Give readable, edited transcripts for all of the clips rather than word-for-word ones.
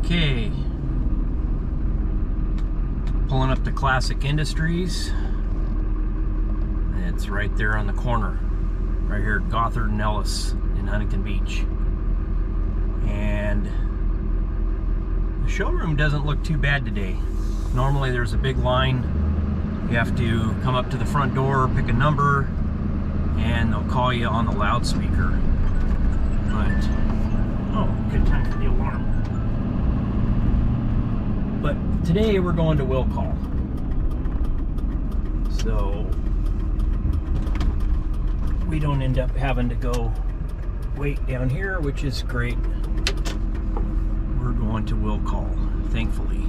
Okay, pulling up to Classic Industries. It's right there on the corner, right here at Gothard and Ellis in Huntington Beach. And the showroom doesn't look too bad today. Normally there's a big line. You have to come up to the front door, pick a number, and they'll call you on the loudspeaker. But, oh, good time for the alarm. But today we're going to will call. So we don't end up having to go wait down here, which is great. We're going to will call, thankfully.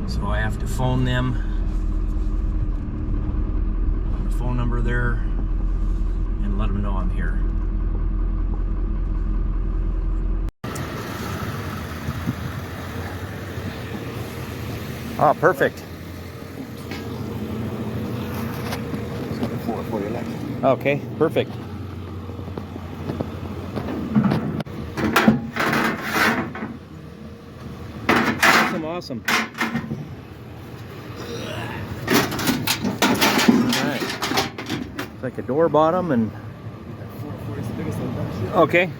So I have to phone them. The phone number there and let them know I'm here. Oh, perfect. Okay, perfect. Awesome. Alright. It's like a door bottom and... Okay.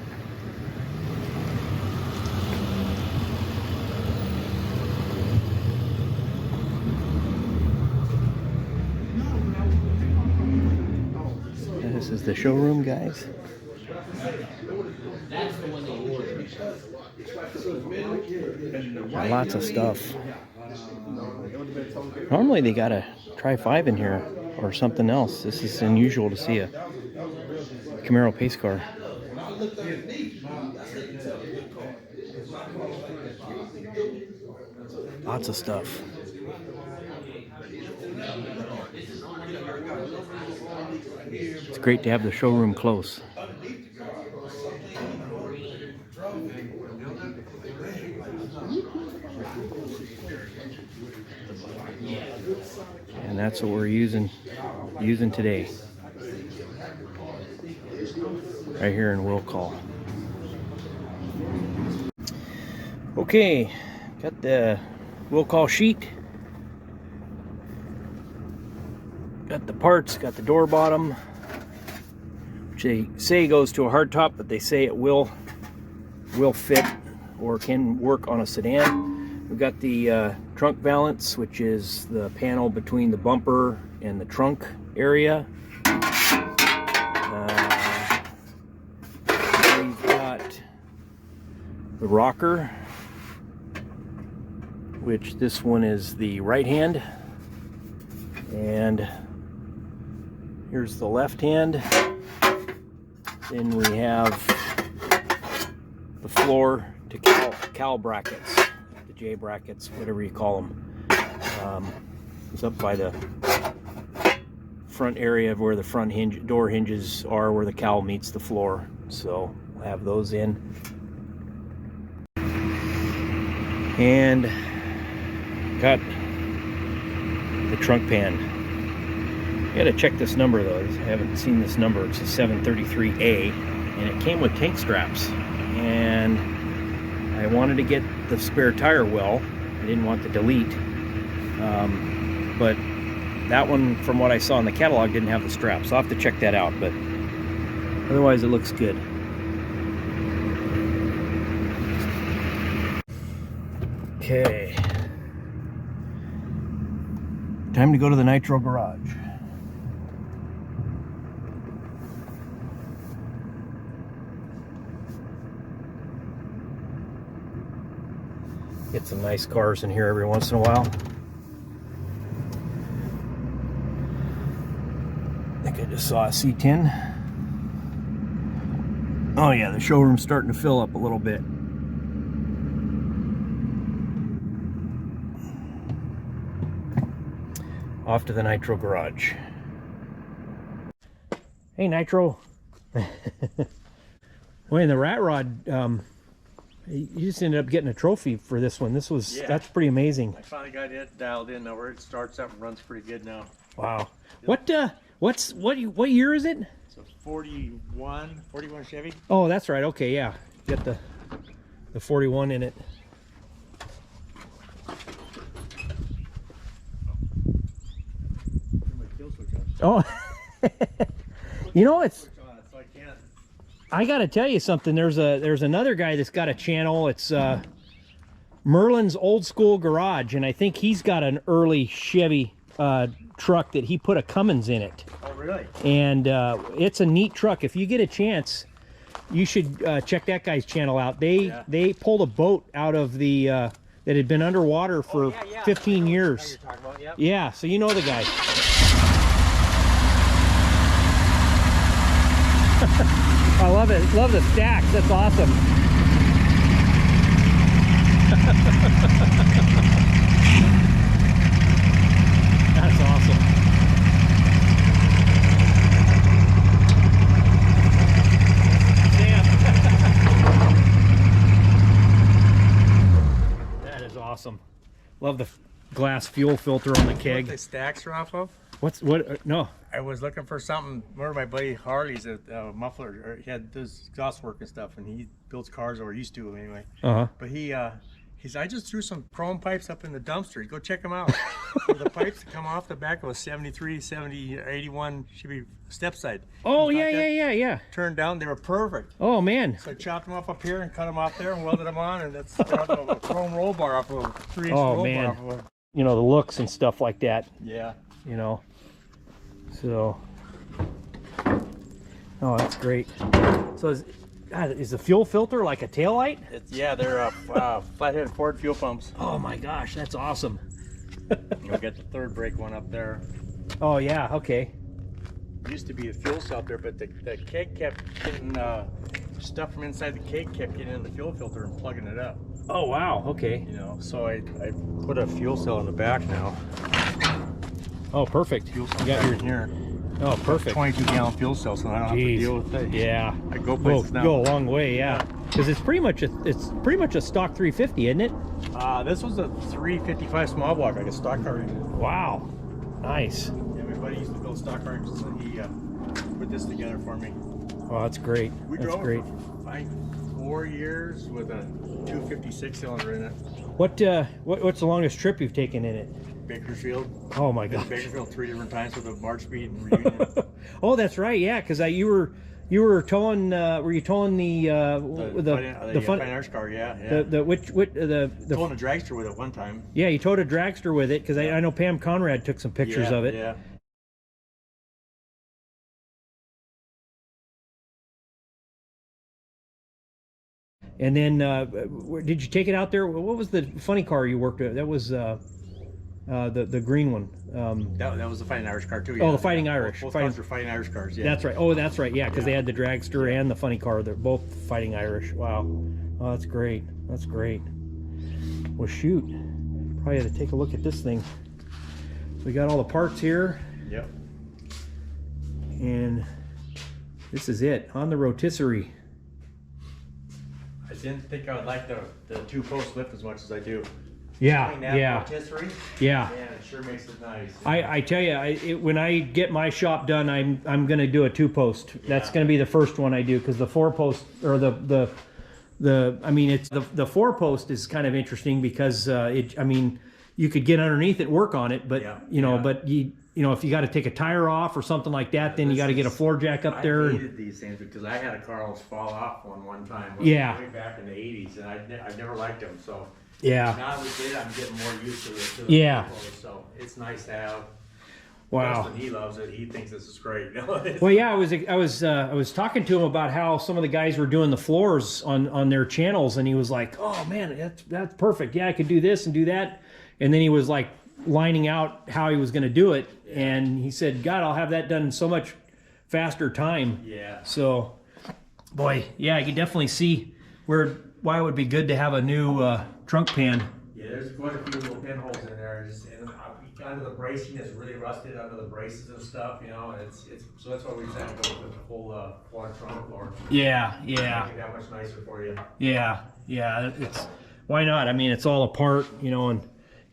This is the showroom, guys. Lots of stuff. Normally they got a Tri-5 in here or something else. This is unusual to see a Camaro pace car. Lots of stuff. It's great to have the showroom close. And that's what we're using today. Right here in will call. Okay, got the will call sheet. Got the parts, got the door bottom, which they say goes to a hardtop, but they say it will fit or can work on a sedan. We've got the trunk valance, which is the panel between the bumper and the trunk area. We've got the rocker, which this one is the right hand, and here's the left hand. Then we have the floor to cowl brackets, the J brackets, whatever you call them. It's up by the front area of where the front door hinges are, where the cowl meets the floor. So we'll have those in. And got the trunk pan. I gotta check this number though. I haven't seen this number. It's a 733A, and it came with tank straps. And I wanted to get the spare tire well. I didn't want the delete, but that one, from what I saw in the catalog, didn't have the straps. So I'll have to check that out. But otherwise, it looks good. Okay, time to go to the Nitro Garage. Get some nice cars in here every once in a while. I think I just saw a C10. Oh yeah, the showroom's starting to fill up a little bit. Off to the Nitro Garage. Hey Nitro. Boy, the Ratrod, you just ended up getting a trophy for this one. This was, that's pretty amazing. I finally got it dialed in now where it starts up and runs pretty good now. Wow. What year is it? It's a 41 Chevy. Oh, that's right. Okay, yeah. Got the the 41 in it. Oh, you know, it's, I gotta tell you something. There's another guy that's got a channel. It's Merlin's Old School Garage, and I think he's got an early Chevy truck that he put a Cummins in it. Oh, really? And it's a neat truck. If you get a chance, you should check that guy's channel out. They pulled a boat out of the that had been underwater for 15 years. Yep. Yeah, so you know the guy. I love it. Love the stacks. That's awesome. That's awesome. Damn. That is awesome. Love the glass fuel filter on the keg. What the stacks are off of? What? No. I was looking for something. Remember my buddy Harley's a muffler, or he had this exhaust work and stuff, and he builds cars, or used to anyway. But he's I just threw some chrome pipes up in the dumpster. Go check them out. The pipes that come off the back of a 73, 70, 81 Chevy step side. Oh yeah. Turned down, they were perfect. Oh man. So I chopped them up here and cut them off there and welded them on, and that's a chrome roll bar off of a 3-inch roll man. bar off of a, You know, the looks and stuff like that. yeah. You know. So. Oh, that's great. So is the fuel filter like a taillight? Yeah, they're flathead Ford fuel pumps. Oh my gosh, that's awesome. You'll get the third brake one up there. Oh yeah, okay. Used to be a fuel cell up there, but the keg kept getting stuff from inside the keg kept getting in the fuel filter and plugging it up. Oh wow, okay. You know, so I put a fuel cell in the back now. Oh perfect. Fuel cell You got your here. Oh perfect. 22-gallon fuel cell, so I don't have to deal with it. Yeah. I go places now. Go a long way, yeah. Because it's pretty much a stock 350, isn't it? This was a 355 small block, like a stock car engine. Wow. Nice. Yeah, my buddy used to build stock car engines, and he put this together for me. Oh, that's great. We That's drove great. for 4 years with a 256 cylinder in it. What's the longest trip you've taken in it? Bakersfield. Oh my Been god. to Bakersfield 3 different times with a March speed and reunion. Oh, that's right. Yeah, because you were towing. Were you towing the Fine Irish car? Yeah. the Towing a dragster with it one time. Yeah, you towed a dragster with it because I know Pam Conrad took some pictures of it. Yeah. And then, did you take it out there? What was the funny car you worked with? That was the green one. That was the Fighting Irish car too. Yeah. Oh, the Fighting Irish. Both cars were Fighting Irish cars. Yeah. That's right. Oh, that's right. Yeah, because they had the dragster and the funny car. They're both Fighting Irish. Wow. Oh, that's great. That's great. Well, shoot. Probably had to take a look at this thing. We got all the parts here. Yep. And this is it on the rotisserie. I didn't think I would like the 2-post lift as much as I do. Yeah, Between that yeah, rotisserie, yeah. man, it sure makes it nice. I tell you, when I get my shop done, I'm gonna do a 2-post. That's gonna be the first one I do, because the 4-post or the 4-post is kind of interesting because you could get underneath it, work on it, but but you know, if you got to take a tire off or something like that, then you got to get a floor jack up there. I hated these things because I had a car almost fall off one time. Yeah. Way back in the 80s, and I never liked them. So Yeah. now we did, I'm getting more used to it. Yeah. So it's nice to have. Wow. Justin, he loves it. He thinks this is great. Well, yeah, I was talking to him about how some of the guys were doing the floors on their channels, and he was like, "Oh man, that's perfect. Yeah, I could do this and do that." And then he was like lining out how he was going to do it, and he said, "God, I'll have that done in so much faster time." Yeah. So, boy, yeah, I can definitely see why it would be good to have a new trunk pan. Yeah, there's quite a few little pinholes in there. Under the bracing is really rusted under the braces and stuff, you know, and it's so that's why we decided to go with the full quad trunk floor. Yeah. Make it that much nicer for you. Yeah. It's why not? I mean, it's all apart, you know,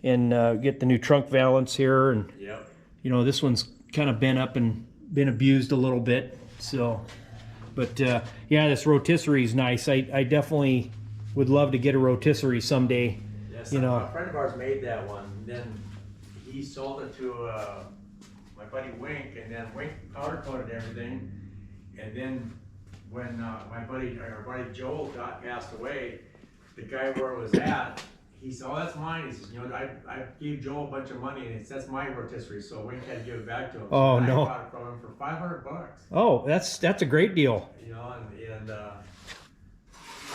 and get the new trunk valance here, and Yep. you know, this one's kind of bent up and been abused a little bit. So, but yeah, this rotisserie is nice. I definitely would love to get a rotisserie someday. Yes, you know, a friend of ours made that one. Then he sold it to my buddy Wink, and then Wink powder coated everything. And then when our buddy Joel passed away, the guy where it was at, he said, "Oh, that's mine." He says, "You know, I gave Joel a bunch of money, and it's that's my rotisserie." So Wink had to give it back to him. Oh, so no! I bought it from him for $500. Oh, that's a great deal. You know, and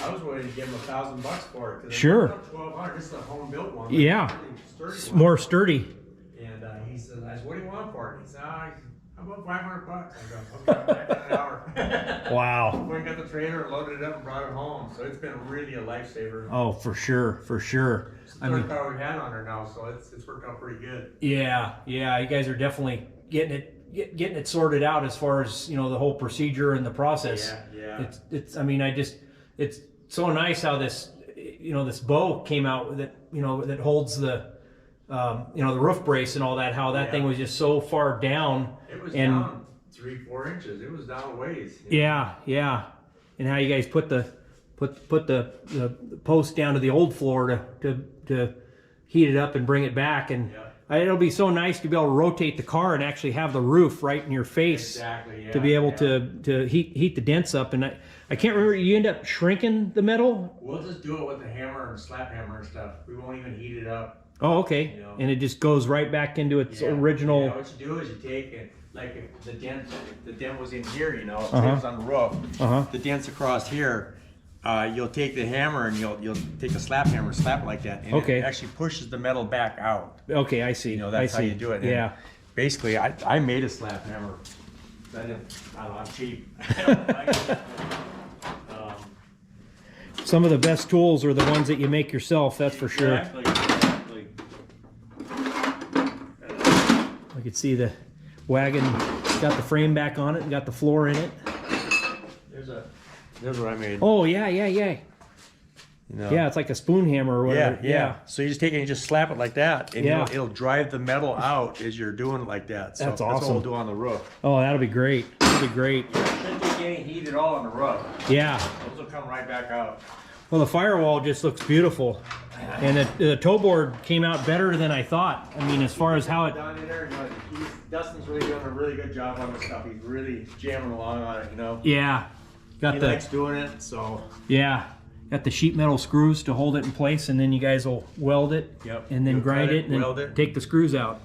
I was willing to give him $1,000 for it. Sure. $1,200. This is a home built one. Yeah. Really sturdy More sturdy. And he said, "I said, what do you want for it?" He said, "How about $500?" I go, "Okay, back in an hour." Wow. Went and got the trailer, loaded it up, and brought it home. So it's been really a lifesaver. Oh, for sure, for sure. It's the third car we've had on her now, so it's worked out pretty good. Yeah, yeah. You guys are definitely getting it sorted out as far as, you know, the whole procedure and the process. Yeah. It's. I mean, it's so nice how this, you know, this bow came out that, you know, that holds the, you know, the roof brace and all that. How that thing was just so far down. It was down 3-4 inches. It was down a ways. Yeah, yeah. And how you guys put the post down to the old floor to heat it up and bring it back, and it'll be so nice to be able to rotate the car and actually have the roof right in your face. Exactly. Yeah, to be able to heat the dents up. And I can't remember, you end up shrinking the metal? We'll just do it with a hammer and slap hammer and stuff. We won't even heat it up. Oh, okay. You know? And it just goes right back into its original. Yeah, what you do is you take it, like if the dent was in here, you know, if it was on the roof, the dent's across here. You'll take the hammer and you'll take a slap hammer and slap it like that, and it actually pushes the metal back out. Okay, I see. You know, that's how you do it. Yeah. And basically, I made a slap hammer. I don't know, I'm cheap. I don't like it. Some of the best tools are the ones that you make yourself, that's for sure. Exactly. I could see the wagon got the frame back on it and got the floor in it. There's what I made. Oh, yeah. You know? Yeah, it's like a spoon hammer or whatever. Yeah. So you just take it and you just slap it like that, and Yeah. it'll drive the metal out as you're doing it like that. So That's That's awesome. what we'll do on the roof. Oh, that'll be great. That'll be great. You shouldn't take any heat at all on the roof. Yeah. Those will come right back out. Well, the firewall just looks beautiful. And the toe board came out better than I thought. I mean, as far as how it... Down in there, you know, Dustin's really doing a really good job on this stuff. He's really jamming along on it, you know. Yeah. He likes doing it, so... Yeah. Got the sheet metal screws to hold it in place, and then you guys will weld it. Yep. And then You'll grind cut it and weld then it. take the screws out.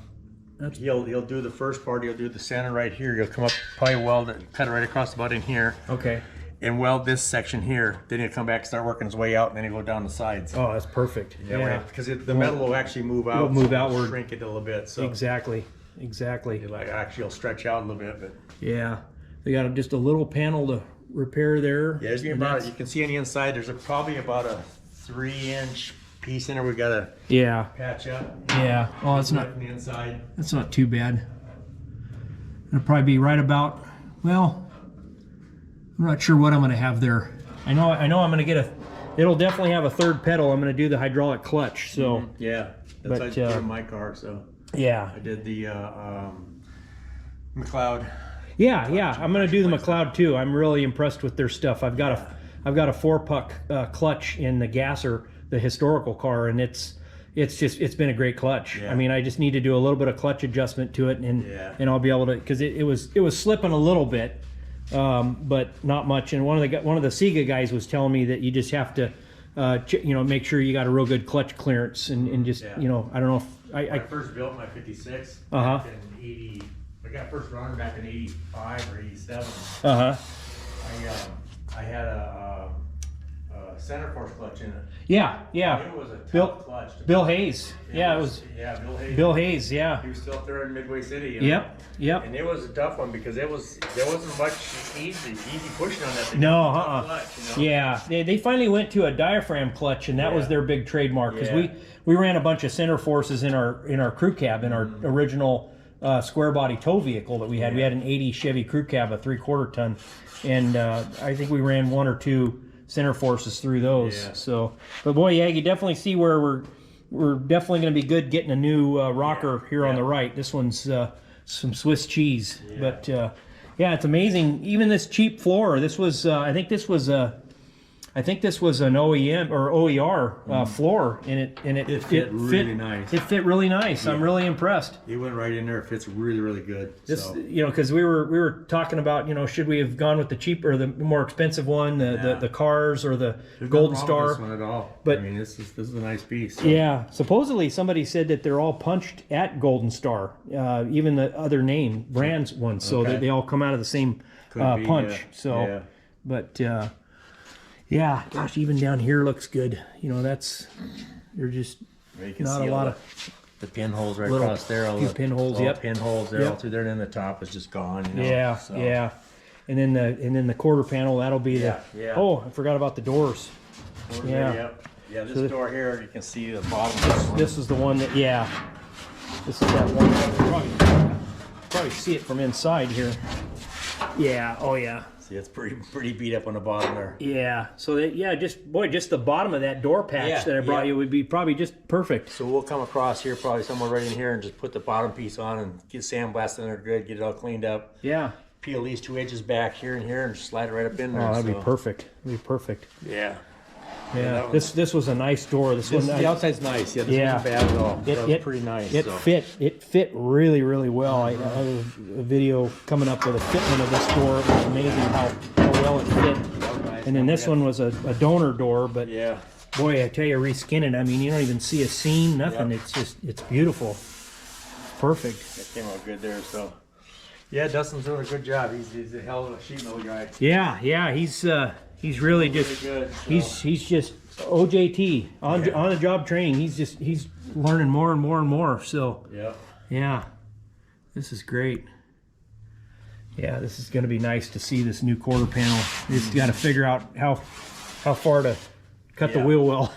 He'll do the first part. He'll do the center right here. He'll come up, probably weld it, cut it right across the butt in here. Okay. And weld this section here. Then he'll come back, start working his way out, and then he'll go down the sides. Oh, that's perfect. Yeah. Because the metal will actually move out. It'll move outward. Shrink it a little bit. So Exactly. it actually will stretch out a little bit. But Yeah. They got just a little panel to repair there. yeah, there's gonna be about, you can see on the inside, there's probably about a 3-inch piece in there we gotta patch up. Yeah. Oh, it's not. From the inside. That's not too bad. It'll probably be right about, well, I'm not sure what I'm going to have there. I know I'm going to get it'll definitely have a third pedal. I'm going to do the hydraulic clutch. So Yeah, that's what I did in my car. So yeah. I did the McLeod. Yeah, I'm going to do the McLeod too. I'm really impressed with their stuff. I've got a 4-puck clutch in the Gasser, the historical car, and it's been a great clutch. Yeah. I mean, I just need to do a little bit of clutch adjustment to it, and I'll be able to, because it was slipping a little bit, but not much. And one of the Sega guys was telling me that you just have to, make sure you got a real good clutch clearance, and just I don't know if I first built my 56 Uh-huh. back in 80. I got first runner back in 85 or 87. I had a center force clutch in it. Yeah. It was a tough clutch. Bill Hayes. It was. Yeah, Bill Hayes. Bill Hayes. Yeah. He was still up there in Midway City. You know? Yep. And it was a tough one because there wasn't much easy pushing on that thing. No, Clutch, you know? Yeah, they finally went to a diaphragm clutch, and that was their big trademark, because we ran a bunch of center forces in our crew cab, in our original square body tow vehicle that we had. We had an 80 Chevy crew cab, a 3/4 ton, and I think we ran 1 or 2 center forces through those. Yeah. So, but boy, yeah, you definitely see where we're definitely going to be good getting a new rocker here on the right. This one's some Swiss cheese, but yeah, it's amazing. Even this cheap floor. This was I think this was I think this was an OEM or OER floor, and it fit really nice. It fit really nice. Yeah. I'm really impressed. It went right in there. It fits really, really good. This, so. you know, because we were talking about, you know, should we have gone with the cheaper, or the more expensive one, the cars or the There's Golden no Star? problem with this one at all. But I mean, this is a nice piece. So. Yeah, supposedly somebody said that they're all punched at Golden Star, even the other name brands ones, so Okay. they all come out of the same punch. So, yeah. But yeah, gosh, even down here looks good. You know, they're just not a lot of the pinholes right little across there. All few the pinholes. Yep, pinholes there Yep. all through there, and then the top is just gone. You know, yeah, so. yeah. And then the quarter panel, that'll be Yeah. Oh, I forgot about the doors. Yeah. Yep. Yeah, this So door here, you can see the bottom. This is the one that, this is that one. Probably see it from inside here. Yeah. Oh yeah. See, it's pretty beat up on the bottom there. Yeah. So just the bottom of that door patch that I brought you would be probably just perfect. So we'll come across here, probably somewhere right in here, and just put the bottom piece on and get sandblasted in there good, get it all cleaned up. Yeah. Peel these 2 edges back here and here, and just slide it right up in there. Oh, that'd be perfect. That'd be perfect. Yeah. Yeah. This was a nice door. The outside's nice. Yeah. This wasn't bad at all. It was pretty nice. It fit really, really well. I have a video coming up with a fitment of this door. It was amazing how well it fit. And then this one was a donor door, but yeah. Boy, I tell you, reskin it. I mean, you don't even see a seam, nothing. Yep. It's beautiful. Perfect. That came out good there, so. Yeah, Dustin's doing a good job. He's a hell of a sheet metal guy. Yeah, he's really just good. So. He's just OJT on the job training. He's learning more and more and more. So yeah, this is great. Yeah, this is going to be nice to see this new quarter panel. You just got to figure out how far to cut the wheel well.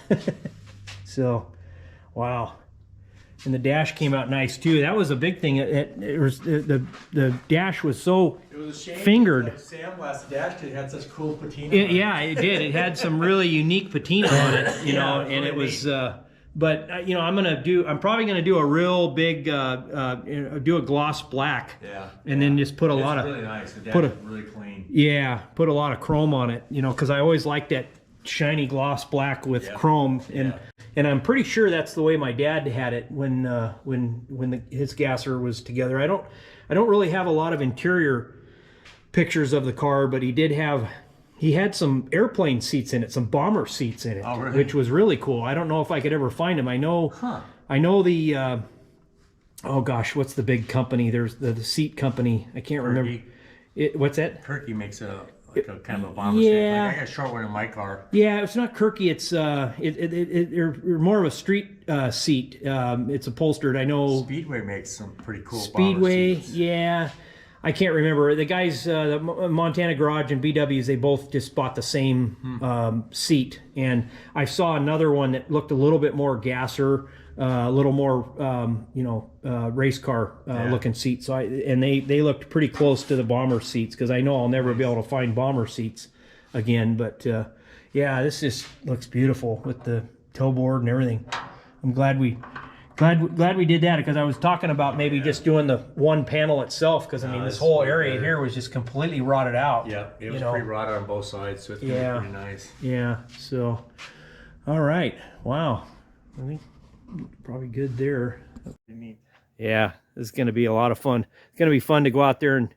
So, wow. And the dash came out nice too. That was a big thing. It was the dash was so fingered. Like sandblasted dash, it had such cool patina. Yeah, it did. It had some really unique patina on it, you know, and it was. But you know, I'm probably gonna do a real big, do a gloss black. Yeah. And then just put a lot of. Really nice. The dash is really clean. Yeah, put a lot of chrome on it, you know, because I always like that shiny gloss black with chrome, and I'm pretty sure that's the way my dad had it when his gasser was together. I don't really have a lot of interior pictures of the car, but he had some airplane seats in it, some bomber seats in it, which was really cool. I don't know if I could ever find them. I know the oh gosh, what's the big company? There's the seat company. I can't remember. What's that? Kirky makes a kind of a bomber shape. Like I got a short one in my car. Yeah, it's not Kirky. It's they're more of a street seat. It's upholstered. I know Speedway makes some pretty cool Speedway. bomber seats. Yeah, I can't remember. The guys, the Montana Garage and BW's, they both just bought the same seat. And I saw another one that looked a little bit more gasser, a little more race car looking seat. So they looked pretty close to the bomber seats, because I know I'll never be able to find bomber seats again. But yeah, this just looks beautiful with the toe board and everything. I'm glad we did that, because I was talking about maybe just doing the one panel itself, because I mean this whole area here was just completely rotted out. Yeah, it was pretty rotted on both sides, so it's gonna be pretty nice. Yeah, so all right, wow, I think probably good there. Yeah, this is going to be a lot of fun. It's going to be fun to go out there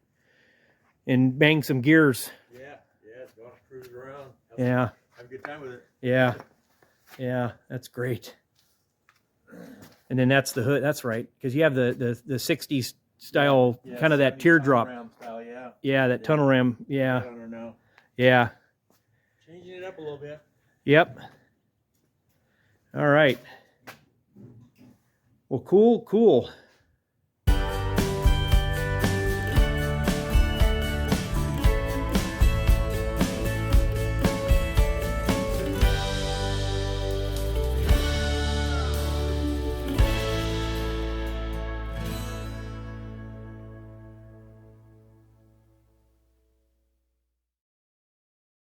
and bang some gears. Yeah, it's going to cruise around. Yeah, have a good time with it. Yeah, that's great. And then that's the hood. That's right, because you have the 60s style, kind of that teardrop. Style, yeah, that tunnel ram. Yeah. I don't know. Yeah. Changing it up a little bit. Yep. All right. Well, cool.